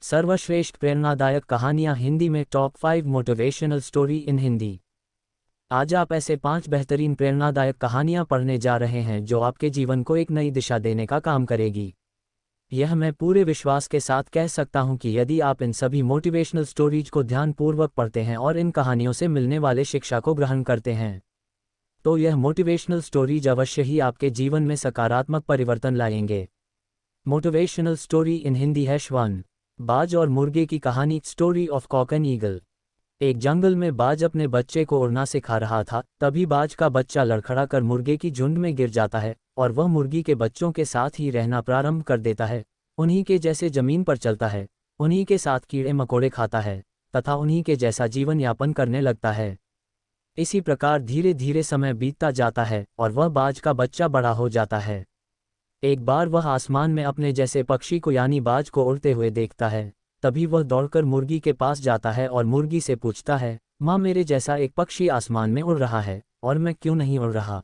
सर्वश्रेष्ठ प्रेरणादायक कहानियाँ हिंदी में top 5 motivational story in Hindi. आज आप ऐसे 5 बेहतरीन प्रेरणादायक कहानियाँ पढ़ने जा रहे हैं जो आपके जीवन को एक नई दिशा देने का काम करेगी। यह मैं पूरे विश्वास के साथ कह सकता हूँ कि यदि आप इन सभी मोटिवेशनल स्टोरीज को ध्यानपूर्वक पढ़ते हैं और इन कहानियों से मिलने वाले शिक्षा को ग्रहण करते हैं तो यह मोटिवेशनल स्टोरीज अवश्य ही आपके जीवन में सकारात्मक परिवर्तन लाएंगे। मोटिवेशनल स्टोरी इन हिंदी #1 बाज और मुर्गे की कहानी। Story of cock and eagle. एक जंगल में बाज अपने बच्चे को उड़ना सिखा रहा था। तभी बाज का बच्चा लड़खड़ा कर मुर्गे की झुंड में गिर जाता है और वह मुर्गी के बच्चों के साथ ही रहना प्रारंभ कर देता है। उन्हीं के जैसे जमीन पर चलता है, उन्हीं के साथ कीड़े मकोड़े खाता है तथा उन्हीं के जैसा जीवन यापन करने लगता है। इसी प्रकार धीरे धीरे समय बीतता जाता है और वह बाज का बच्चा बड़ा हो जाता है। एक बार वह आसमान में अपने जैसे पक्षी को यानी बाज को उड़ते हुए देखता है। तभी वह दौड़कर मुर्गी के पास जाता है और मुर्गी से पूछता है, माँ, मेरे जैसा एक पक्षी आसमान में उड़ रहा है और मैं क्यों नहीं उड़ रहा?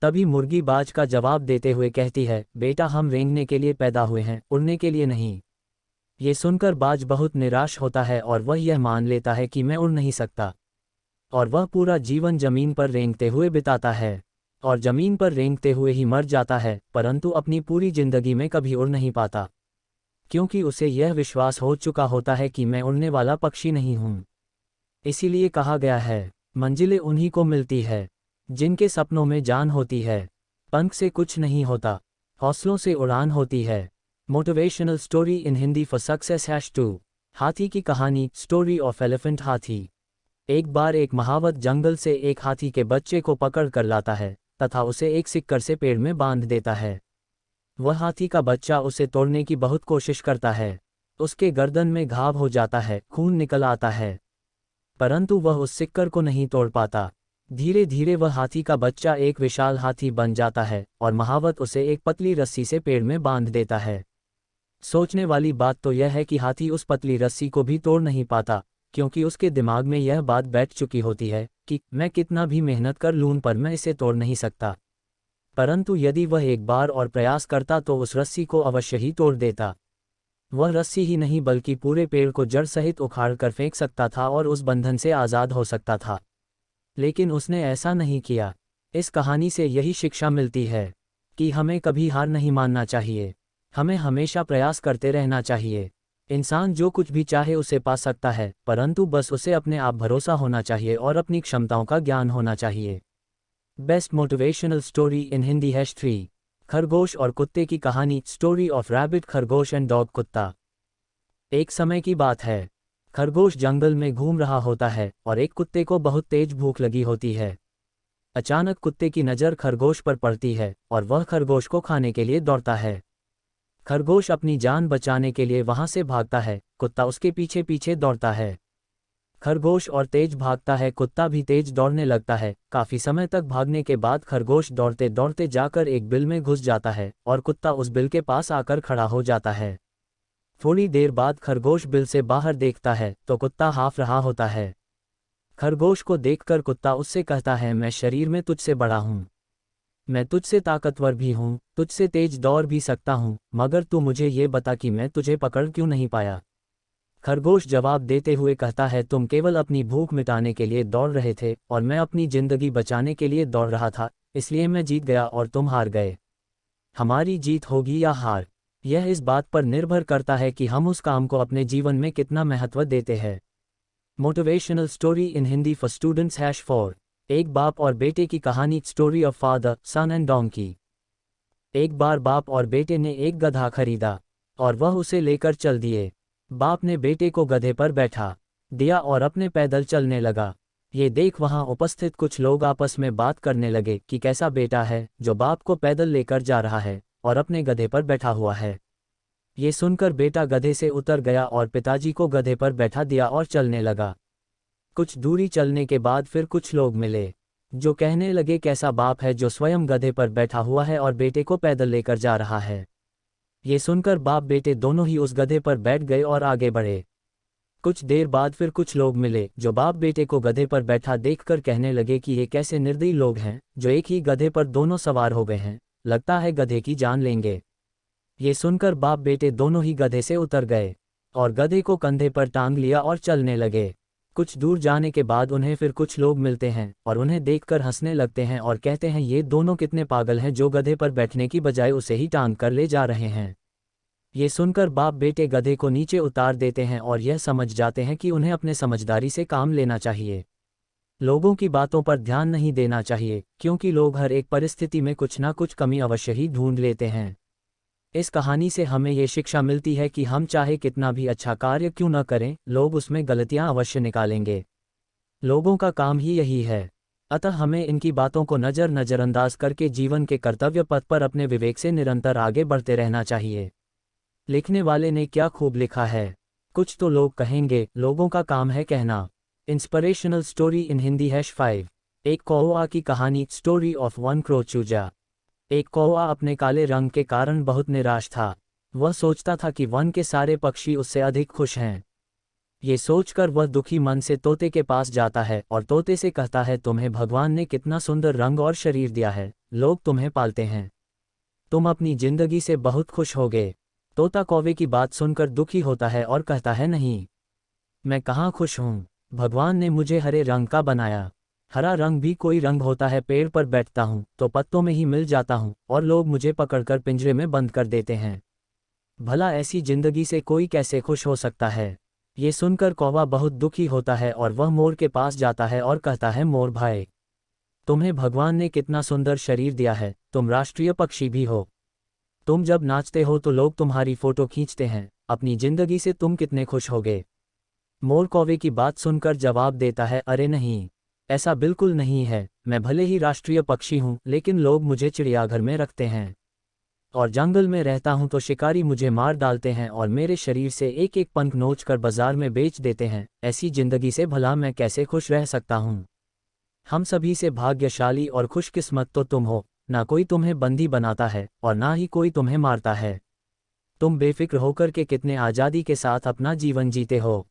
तभी मुर्गी बाज का जवाब देते हुए कहती है, बेटा, हम रेंगने के लिए पैदा हुए हैं, उड़ने के लिए नहीं। ये सुनकर बाज बहुत निराश होता है और वह यह मान लेता है कि मैं उड़ नहीं सकता और वह पूरा जीवन जमीन पर रेंगते हुए बिताता है और जमीन पर रेंगते हुए ही मर जाता है, परंतु अपनी पूरी जिंदगी में कभी उड़ नहीं पाता क्योंकि उसे यह विश्वास हो चुका होता है कि मैं उड़ने वाला पक्षी नहीं हूँ। इसीलिए कहा गया है, मंजिलें उन्हीं को मिलती है जिनके सपनों में जान होती है। पंख से कुछ नहीं होता, हौसलों से उड़ान होती है। Motivational story in Hindi for success #2 हाथी की कहानी। स्टोरी ऑफ एलिफेंट हाथी। एक बार एक महावत जंगल से एक हाथी के बच्चे को पकड़ कर लाता है तथा उसे एक सिक्कर से पेड़ में बांध देता है। वह हाथी का बच्चा उसे तोड़ने की बहुत कोशिश करता है। उसके गर्दन में घाव हो जाता है, खून निकल आता है, परंतु वह उस सिक्कर को नहीं तोड़ पाता। धीरे धीरे वह हाथी का बच्चा एक विशाल हाथी बन जाता है और महावत उसे एक पतली रस्सी से पेड़ में बांध देता है। सोचने वाली बात तो यह है कि हाथी उस पतली रस्सी को भी तोड़ नहीं पाता क्योंकि उसके दिमाग में यह बात बैठ चुकी होती है कि मैं कितना भी मेहनत कर लूं पर मैं इसे तोड़ नहीं सकता। परंतु यदि वह एक बार और प्रयास करता तो उस रस्सी को अवश्य ही तोड़ देता। वह रस्सी ही नहीं बल्कि पूरे पेड़ को जड़ सहित उखाड़ कर फेंक सकता था और उस बंधन से आज़ाद हो सकता था, लेकिन उसने ऐसा नहीं किया। इस कहानी से यही शिक्षा मिलती है कि हमें कभी हार नहीं मानना चाहिए, हमें हमेशा प्रयास करते रहना चाहिए। इंसान जो कुछ भी चाहे उसे पा सकता है, परंतु बस उसे अपने आप भरोसा होना चाहिए और अपनी क्षमताओं का ज्ञान होना चाहिए। Best motivational story in Hindi #3 खरगोश और कुत्ते की कहानी। स्टोरी ऑफ रैबिट, खरगोश एंड डॉग। कुत्ता। एक समय की बात है, खरगोश जंगल में घूम रहा होता है और एक कुत्ते को बहुत तेज भूख लगी होती है। अचानक कुत्ते की नज़र खरगोश पर पड़ती है और वह खरगोश को खाने के लिए दौड़ता है। खरगोश अपनी जान बचाने के लिए वहां से भागता है, कुत्ता उसके पीछे पीछे दौड़ता है। खरगोश और तेज भागता है, कुत्ता भी तेज दौड़ने लगता है। काफी समय तक भागने के बाद खरगोश दौड़ते दौड़ते जाकर एक बिल में घुस जाता है और कुत्ता उस बिल के पास आकर खड़ा हो जाता है। थोड़ी देर बाद खरगोश बिल से बाहर देखता है तो कुत्ता हाफ रहा होता है। खरगोश को देखकर कुत्ता उससे कहता है, मैं शरीर में तुझसे बड़ा हूँ, मैं तुझसे ताकतवर भी हूँ, तुझसे तेज दौड़ भी सकता हूँ, मगर तू मुझे ये बता कि मैं तुझे पकड़ क्यों नहीं पाया। खरगोश जवाब देते हुए कहता है, तुम केवल अपनी भूख मिटाने के लिए दौड़ रहे थे और मैं अपनी जिंदगी बचाने के लिए दौड़ रहा था, इसलिए मैं जीत गया और तुम हार गए। हमारी जीत होगी या हार, यह इस बात पर निर्भर करता है कि हम उस काम को अपने जीवन में कितना महत्व देते हैं। Motivational story in Hindi for students #4 एक बाप और बेटे की कहानी। Story of father, son and donkey. एक बार बाप और बेटे ने एक गधा खरीदा और वह उसे लेकर चल दिए। बाप ने बेटे को गधे पर बैठा दिया और अपने पैदल चलने लगा। ये देख वहां उपस्थित कुछ लोग आपस में बात करने लगे कि कैसा बेटा है जो बाप को पैदल लेकर जा रहा है और अपने गधे पर बैठा हुआ है। ये सुनकर बेटा गधे से उतर गया और पिताजी को गधे पर बैठा दिया और चलने लगा। कुछ दूरी चलने के बाद फिर कुछ लोग मिले जो कहने लगे, कैसा बाप है जो स्वयं गधे पर बैठा हुआ है और बेटे को पैदल लेकर जा रहा है। ये सुनकर बाप बेटे दोनों ही उस गधे पर बैठ गए और आगे बढ़े। कुछ देर बाद फिर कुछ लोग मिले जो बाप बेटे को गधे पर बैठा देखकर कहने लगे कि ये कैसे निर्दयी लोग हैं जो एक ही गधे पर दोनों सवार हो गए हैं, लगता है गधे की जान लेंगे। ये सुनकर बाप बेटे दोनों ही गधे से उतर गए। और गधे को कंधे पर टांग लिया और चलने लगे। कुछ दूर जाने के बाद उन्हें फिर कुछ लोग मिलते हैं और उन्हें देखकर हंसने लगते हैं और कहते हैं ये दोनों कितने पागल हैं जो गधे पर बैठने की बजाय उसे ही टांग कर ले जा रहे हैं। ये सुनकर बाप बेटे गधे को नीचे उतार देते हैं और यह समझ जाते हैं कि उन्हें अपने समझदारी से काम लेना चाहिए। लोगों की बातों पर ध्यान नहीं देना चाहिए, क्योंकि लोग हर एक परिस्थिति में कुछ ना कुछ कमी अवश्य ही ढूंढ लेते हैं। इस कहानी से हमें ये शिक्षा मिलती है कि हम चाहे कितना भी अच्छा कार्य क्यों न करें, लोग उसमें गलतियां अवश्य निकालेंगे। लोगों का काम ही यही है। अतः हमें इनकी बातों को नज़रअंदाज करके जीवन के कर्तव्य पथ पर अपने विवेक से निरंतर आगे बढ़ते रहना चाहिए। लिखने वाले ने क्या खूब लिखा है। कुछ तो लोग कहेंगे, लोगों का काम है कहना। Inspirational story in Hindi #5। एक कौवा की कहानी, स्टोरी ऑफ वन क्रो चूजा। एक कौवा अपने काले रंग के कारण बहुत निराश था। वह सोचता था कि वन के सारे पक्षी उससे अधिक खुश हैं। ये सोचकर वह दुखी मन से तोते के पास जाता है और तोते से कहता है, तुम्हें भगवान ने कितना सुंदर रंग और शरीर दिया है, लोग तुम्हें पालते हैं, तुम अपनी जिंदगी से बहुत खुश होगे। तोता कौवे की बात सुनकर दुखी होता है और कहता है, नहीं, मैं कहाँ खुश हूँ। भगवान ने मुझे हरे रंग का बनाया। हरा रंग भी कोई रंग होता है। पेड़ पर बैठता हूँ तो पत्तों में ही मिल जाता हूँ और लोग मुझे पकड़कर पिंजरे में बंद कर देते हैं। भला ऐसी जिंदगी से कोई कैसे खुश हो सकता है। ये सुनकर कौवा बहुत दुखी होता है और वह मोर के पास जाता है और कहता है, मोर भाई, तुम्हें भगवान ने कितना सुंदर शरीर दिया है, तुम राष्ट्रीय पक्षी भी हो। तुम जब नाचते हो तो लोग तुम्हारी फोटो खींचते हैं, अपनी जिंदगी से तुम कितने खुश होगे। मोर कौवे की बात सुनकर जवाब देता है, अरे नहीं, ऐसा बिल्कुल नहीं है। मैं भले ही राष्ट्रीय पक्षी हूँ, लेकिन लोग मुझे चिड़ियाघर में रखते हैं और जंगल में रहता हूँ तो शिकारी मुझे मार डालते हैं और मेरे शरीर से एक एक पंख नोच कर बाजार में बेच देते हैं। ऐसी जिंदगी से भला मैं कैसे खुश रह सकता हूँ। हम सभी से भाग्यशाली और खुशकिस्मत तो तुम हो, ना कोई तुम्हें बंदी बनाता है और ना ही कोई तुम्हें मारता है। तुम बेफिक्र होकर के कितने आज़ादी के साथ अपना जीवन जीते हो।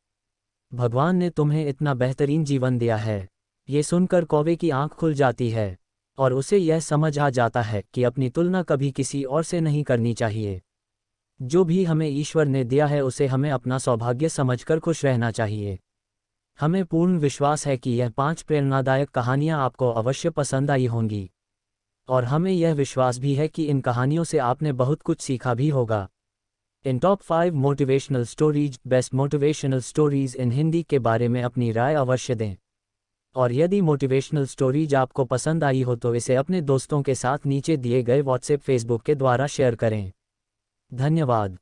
भगवान ने तुम्हें इतना बेहतरीन जीवन दिया है। ये सुनकर कौवे की आंख खुल जाती है और उसे यह समझ आ जाता है कि अपनी तुलना कभी किसी और से नहीं करनी चाहिए। जो भी हमें ईश्वर ने दिया है उसे हमें अपना सौभाग्य समझकर खुश रहना चाहिए। हमें पूर्ण विश्वास है कि यह 5 प्रेरणादायक कहानियां आपको अवश्य पसंद आई होंगी और हमें यह विश्वास भी है कि इन कहानियों से आपने बहुत कुछ सीखा भी होगा। इन top 5 motivational stories, best motivational stories in Hindi के बारे में अपनी राय अवश्य दें। और यदि मोटिवेशनल स्टोरीज आपको पसंद आई हो तो इसे अपने दोस्तों के साथ नीचे दिए गए व्हाट्सएप, फेसबुक के द्वारा शेयर करें। धन्यवाद।